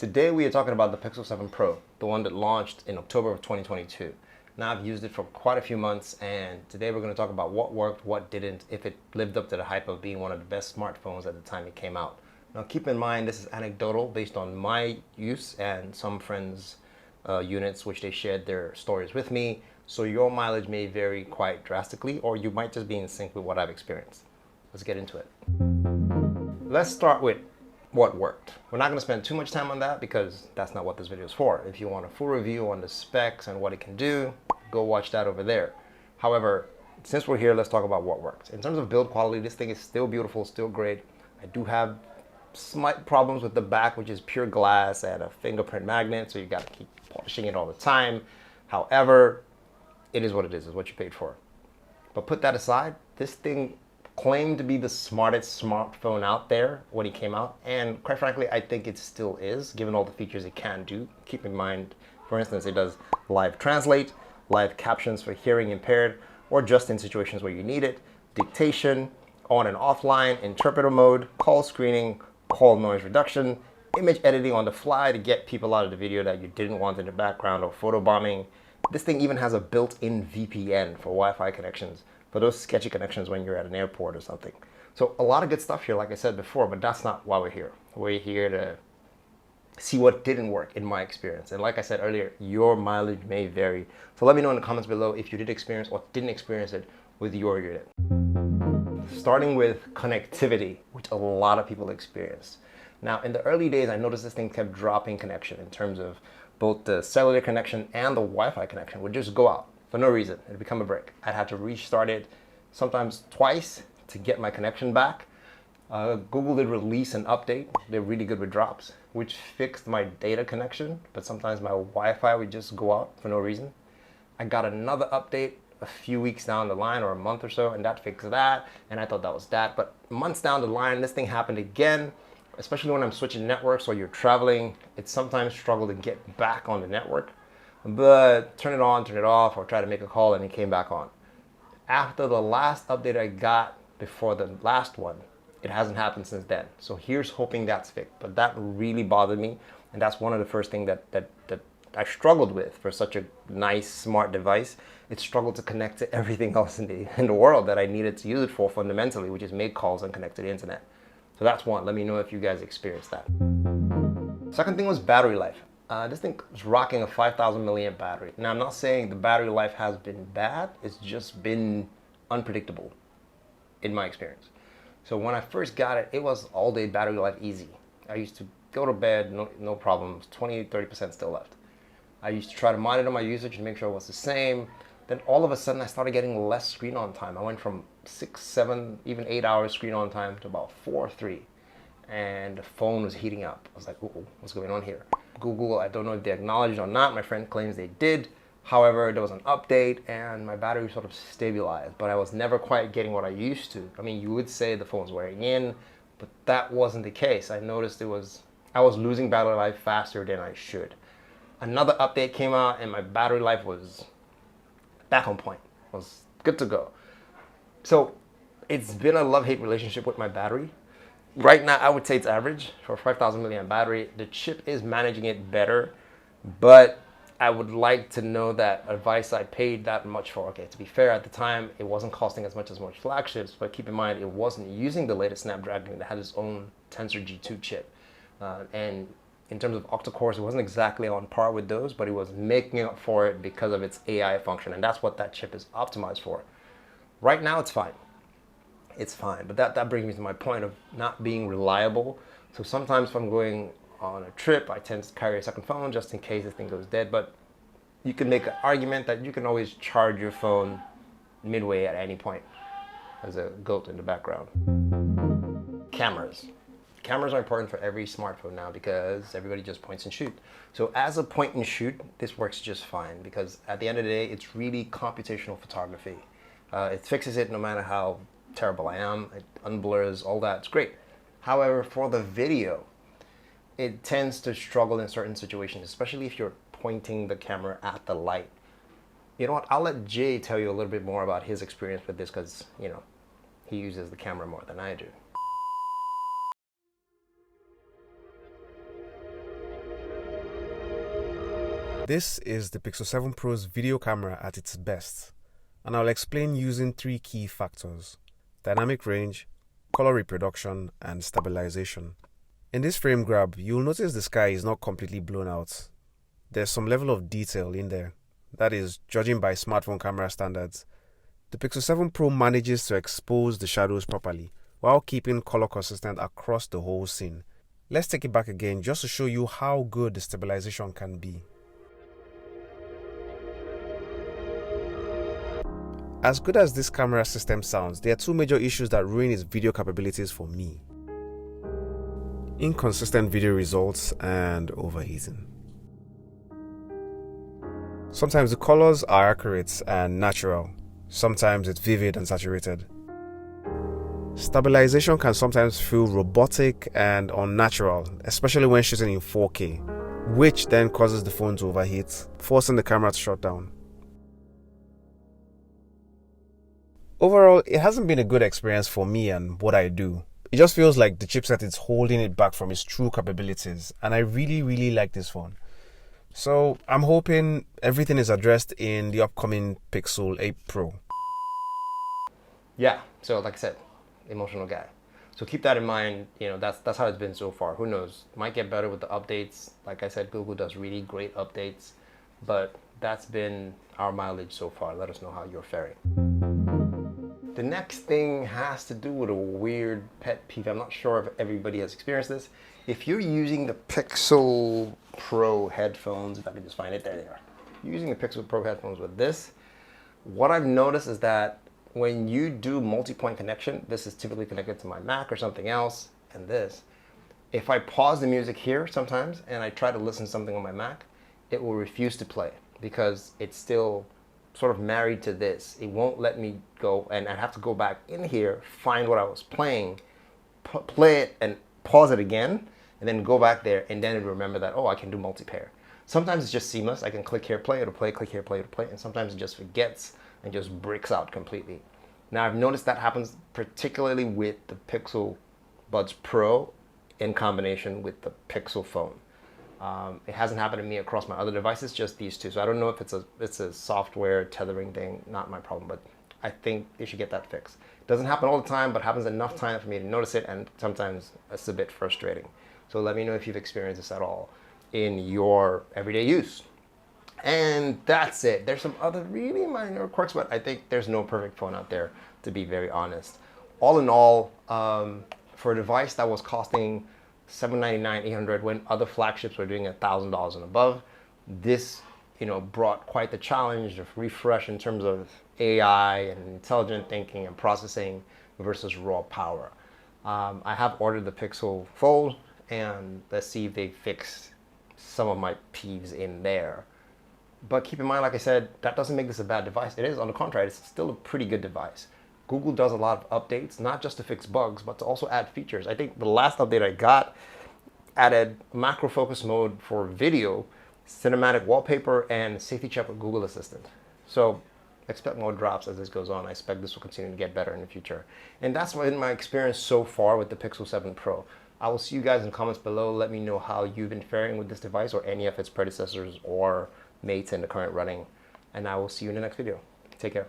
Today we are talking about the Pixel 7 Pro, the one that launched in October of 2022. Now I've used it for quite a few months, and today we're going to talk about what worked, what didn't, if it lived up to the hype of being one of the best smartphones at the time it came out. Now keep in mind this is anecdotal based on my use and some friends' units which they shared their stories with me, so your mileage may vary quite drastically, or you might just be in sync with what I've experienced. Let's get into it. Let's start with what worked. We're not going to spend too much time on that because that's not what this video is for. If you want a full review on the specs and what it can do, go watch that over there. However, since we're here, let's talk about what worked. In terms of build quality, this thing is still beautiful, still great. I do have slight problems with the back, which is pure glass and a fingerprint magnet, so you got to keep polishing it all the time. However, it is what it is what you paid for. But put that aside, this thing claimed to be the smartest smartphone out there when it came out, and quite frankly I think it still is, given all the features it can do. Keep in mind, for instance, it does live translate, live captions for hearing impaired or just in situations where you need it, dictation, on and offline, interpreter mode, call screening, call noise reduction, image editing on the fly to get people out of the video that you didn't want in the background, or photo bombing. This thing even has a built-in VPN for Wi-Fi connections, for those sketchy connections when you're at an airport or something. So a lot of good stuff here, like I said before, but that's not why we're here. We're here to see what didn't work in my experience. And like I said earlier, your mileage may vary. So let me know in the comments below if you did experience or didn't experience it with your unit. Starting with connectivity, which a lot of people experienced. Now, in the early days, I noticed this thing kept dropping connection in terms of both the cellular connection and the Wi-Fi connection would just go out for no reason. It'd become a brick. I'd have to restart it sometimes twice to get my connection back. Google did release an update. They're really good with drops, which fixed my data connection, but sometimes my Wi-Fi would just go out for no reason. I got another update a few weeks down the line, or a month or so, and that fixed that, and I thought that was that. But months down the line, this thing happened again, especially when I'm switching networks or you're traveling. It's sometimes struggle to get back on the network, but turn it on, turn it off, or try to make a call, and it came back on. After the last update I got before the last one, it hasn't happened since then. So here's hoping that's fixed. But that really bothered me, and that's one of the first things that I struggled with for such a nice, smart device. It struggled to connect to everything else in the world that I needed to use it for fundamentally, which is make calls and connect to the internet. So that's one. Let me know if you guys experienced that. Second thing was battery life. This thing was rocking a 5,000 milliamp battery. Now, I'm not saying the battery life has been bad. It's just been unpredictable in my experience. So when I first got it, it was all day battery life easy. I used to go to bed, no problems, 20-30% still left. I used to try to monitor my usage and make sure it was the same. Then all of a sudden I started getting less screen on time. I went from 6, 7, even 8 hours screen on time to about 4 or 3. And the phone was heating up. I was like, uh-oh, what's going on here? Google, I don't know if they acknowledged or not. My friend claims they did. However, there was an update and my battery sort of stabilized, but I was never quite getting what I used to. I mean, you would say the phone's wearing in, but that wasn't the case. I noticed I was losing battery life faster than I should. Another update came out and my battery life was back on point. It was good to go. So it's been a love-hate relationship with my battery. Right now, I would say it's average for a 5,000 milliamp battery. The chip is managing it better, but I would like to know that advice I paid that much for. Okay, to be fair, at the time, it wasn't costing as much as most flagships, but keep in mind, it wasn't using the latest Snapdragon that had its own Tensor G2 chip. And in terms of octa-cores, it wasn't exactly on par with those, but it was making up for it because of its AI function, and that's what that chip is optimized for. Right now, it's fine. It's fine, but that brings me to my point of not being reliable. So sometimes if I'm going on a trip, I tend to carry a second phone just in case this thing goes dead, but you can make an argument that you can always charge your phone midway at any point. There's a goat in the background. Cameras. Cameras are important for every smartphone now because everybody just points and shoot. So as a point and shoot, this works just fine because at the end of the day, it's really computational photography. It fixes it no matter how terrible I am. It unblurs, all that. It's great. However, for the video, it tends to struggle in certain situations, especially if you're pointing the camera at the light. You know what? I'll let Jay tell you a little bit more about his experience with this because, you know, he uses the camera more than I do. This is the Pixel 7 Pro's video camera at its best, and I'll explain using 3 key factors: dynamic range, color reproduction, and stabilization. In this frame grab, you'll notice the sky is not completely blown out. There's some level of detail in there. That is, judging by smartphone camera standards. The Pixel 7 Pro manages to expose the shadows properly, while keeping color consistent across the whole scene. Let's take it back again just to show you how good the stabilization can be. As good as this camera system sounds, there are 2 major issues that ruin its video capabilities for me: inconsistent video results and overheating. Sometimes the colors are accurate and natural, sometimes it's vivid and saturated. Stabilization can sometimes feel robotic and unnatural, especially when shooting in 4K, which then causes the phone to overheat, forcing the camera to shut down. Overall, it hasn't been a good experience for me and what I do. It just feels like the chipset is holding it back from its true capabilities, and I really like this phone. So I'm hoping everything is addressed in the upcoming Pixel 8 Pro. Yeah, so like I said, emotional guy. So keep that in mind. That's how it's been so far. Who knows? Might get better with the updates. Like I said, Google does really great updates, but that's been our mileage so far. Let us know how you're faring. The next thing has to do with a weird pet peeve. I'm not sure if everybody has experienced this. If you're using the Pixel Pro headphones, if I can just find it, there they are. Using the Pixel Pro headphones with this, what I've noticed is that when you do multi-point connection, this is typically connected to my Mac or something else, and this, if I pause the music here sometimes and I try to listen to something on my Mac, it will refuse to play because it's still sort of married to this. It won't let me go, and I have to go back in here, find what I was playing, play it and pause it again, and then go back there, and then remember that, oh, I can do multi-pair. Sometimes it's just seamless. I can click here, play, it'll play, click here, play, it'll play, and sometimes it just forgets and just breaks out completely. Now, I've noticed that happens particularly with the Pixel Buds Pro in combination with the Pixel phone. It hasn't happened to me across my other devices, just these two. So I don't know if it's a software tethering thing, not my problem, but I think they should get that fixed. It doesn't happen all the time, but happens enough time for me to notice it, and sometimes it's a bit frustrating. So let me know if you've experienced this at all in your everyday use. And that's it. There's some other really minor quirks, but I think there's no perfect phone out there, to be very honest. All in all, for a device that was costing $799, $800 when other flagships were doing $1,000 and above, this brought quite the challenge of refresh in terms of AI and intelligent thinking and processing versus raw power. I have ordered the Pixel Fold, and let's see if they fix some of my peeves in there. But keep in mind, like I said, that doesn't make this a bad device. It is, on the contrary, it's still a pretty good device. Google does a lot of updates, not just to fix bugs, but to also add features. I think the last update I got added macro focus mode for video, cinematic wallpaper, and safety check with Google Assistant. So expect more drops as this goes on. I expect this will continue to get better in the future. And that's been my experience so far with the Pixel 7 Pro. I will see you guys in the comments below. Let me know how you've been faring with this device or any of its predecessors or mates in the current running. And I will see you in the next video. Take care.